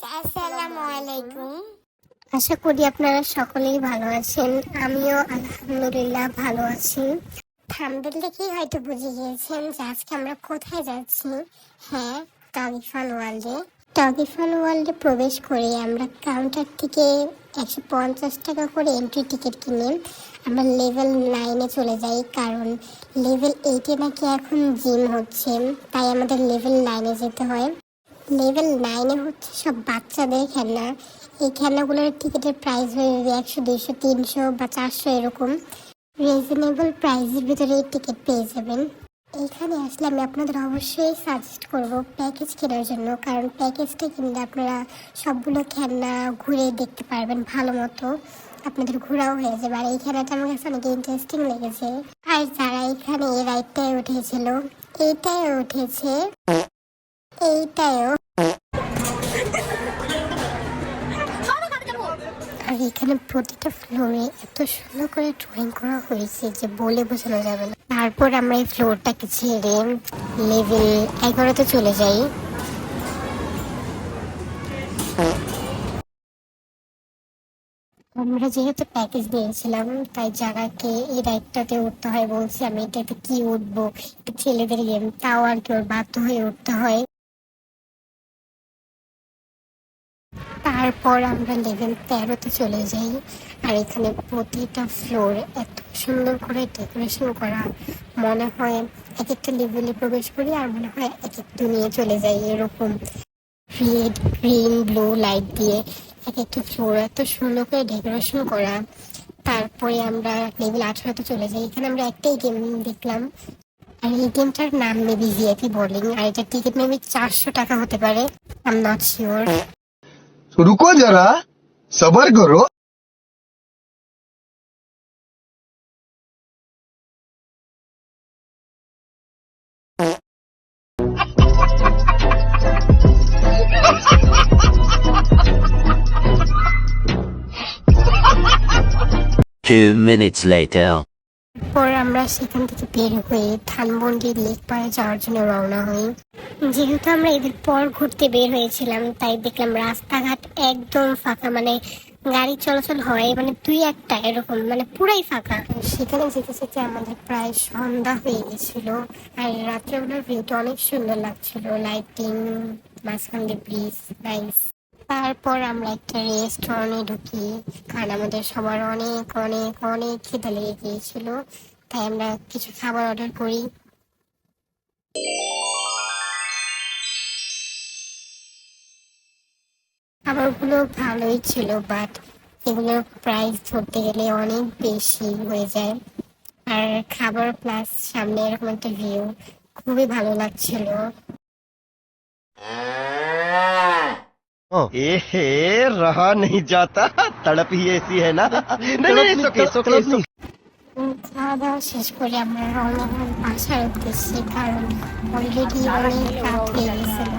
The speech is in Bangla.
আসসালামু আলাইকুম। আশা করি আপনারা সকলেই ভালো আছেন। আমিও আলহামদুলিল্লাহ ভালো আছি। থাম্বনেল দেখেই হয়তো বুঝে গিয়েছেন যে আজকে আমরা কোথায় যাচ্ছি। হ্যাঁ, টগি ফান ওয়ার্ল্ডে। টগি ফান ওয়ার্ল্ডে প্রবেশ করে আমরা কাউন্টার থেকে 150 টাকা করে এন্ট্রি টিকিট কিনে আমরা লেভেল 9-এ চলে যাই, কারণ লেভেল 8-এ নাকি এখন জিম হচ্ছে, তাই আমাদের লেভেল 9-এ যেতে হয়। লেভেল 9-এ হচ্ছে সব বাচ্চাদের খেলনা। এই খেলনাগুলোর টিকিটের প্রাইস হয়ে 100, 200, 300 বা 400 এরকম। রিজনেবল প্রাইসের ভিতরে এই টিকিট পেয়ে যাবেন। এইখানে আসলে আমি আপনাদের অবশ্যই সাজেস্ট করব প্যাকেজ কেনার জন্য, কারণ প্যাকেজটা কিনলে আপনারা সবগুলো খেলনা ঘুরে দেখতে পারবেন ভালো মতো, আপনাদের ঘোরাও হয়ে যাবে। আর এই খেলাটা আমার কাছে অনেক ইন্টারেস্টিং লেগেছে। আর যারা এখানে এই রাইডটায় উঠেছিল, এইটায় উঠেছে, এইটায়ও। আর এখানে প্রতিটা ফ্লোরে এত সুন্দর করে ড্রয়িং করা হয়েছে যে বলে বোঝানো যাবে না। তারপর আমরা এই ফ্লোরটাকে ছেড়ে লেভেল 11-তে চলে যাই। আমরা যেহেতু প্যাকেজ নিয়েছিলাম, তাই যারাকে এই রাইডটাতে উঠতে হয় বলছি আমি এটাতে কি উঠবো, ছেলেদের গেম, তাও আর কি ওর বাধ্য হয়ে উঠতে হয়। তারপর আমরা লেভেল 13-তে চলে যাই। আর এখানে প্রতিটা ফ্লোর এত সুন্দর করে ডেকোরেশন করা, মনে হয় এক একটা লেভেলে প্রবেশ করি আর মনে হয় এক এক দুনিয়ে চলে যাই। এরকম রেড, গ্রিন, ব্লু লাইট দিয়ে এক একটা ফ্লোর এত সুন্দর করে ডেকোরেশন করা। তারপরে আমরা লেভেল 18-তে চলে যাই। এখানে আমরা একটাই গেম দেখলাম, আর এই গেমটার নাম মেবি ভিআইপি বোলিং, আর এটার টিকিট মেবি 400 টাকা হতে পারে, আই এম নট শিওর। रुको जरा सबर करो। Two minutes later. পর আমরা সেখান থেকে বের হয়ে ধানমন্ডি লেক পাড়ে যাওয়ার জন্য রওনা হই। যেহেতু আমরা এদের পর ঘুরতে বের হয়েছিলাম, তাই দেখলাম রাস্তাঘাট একদম ফাঁকা, মানে গাড়ি চলাচল হয় মানে দুই একটা এরকম, মানে পুরাই ফাঁকা। সেখানে যেতে যেতে আমাদের প্রায় সন্ধ্যা হয়ে গেছিল। আর রাত্রেবেলার ভিউটা অনেক সুন্দর লাগছিল, লাইটিং, মাঝখান দিয়ে ব্রিজ, নাইস। তারপর আমরা একটা রেস্টুরেন্টে ঢুকি, কারণ আমাদের সবার অনেক অনেক অনেক খিদে লেগে গিয়েছিল, তাই আমরা কিছু খাবার অর্ডার করি। খাবারগুলো ভালোই ছিল, বাট এগুলোর প্রাইস ধরতে গেলে অনেক বেশি হয়ে যায়। আর খাবার প্লাস সামনে এরকম একটা ভিউ, খুবই ভালো লাগছিল। एहे रहा नहीं जाता, तड़प ही ऐसी है ना। नहीं नहीं नहीं খাওয়া দাওয়া শেষ করে আমরা রওনা হলাম বাসার উদ্দেশ্যে, কারণ অলরেডি অনেক রাত হয়ে গেছিল।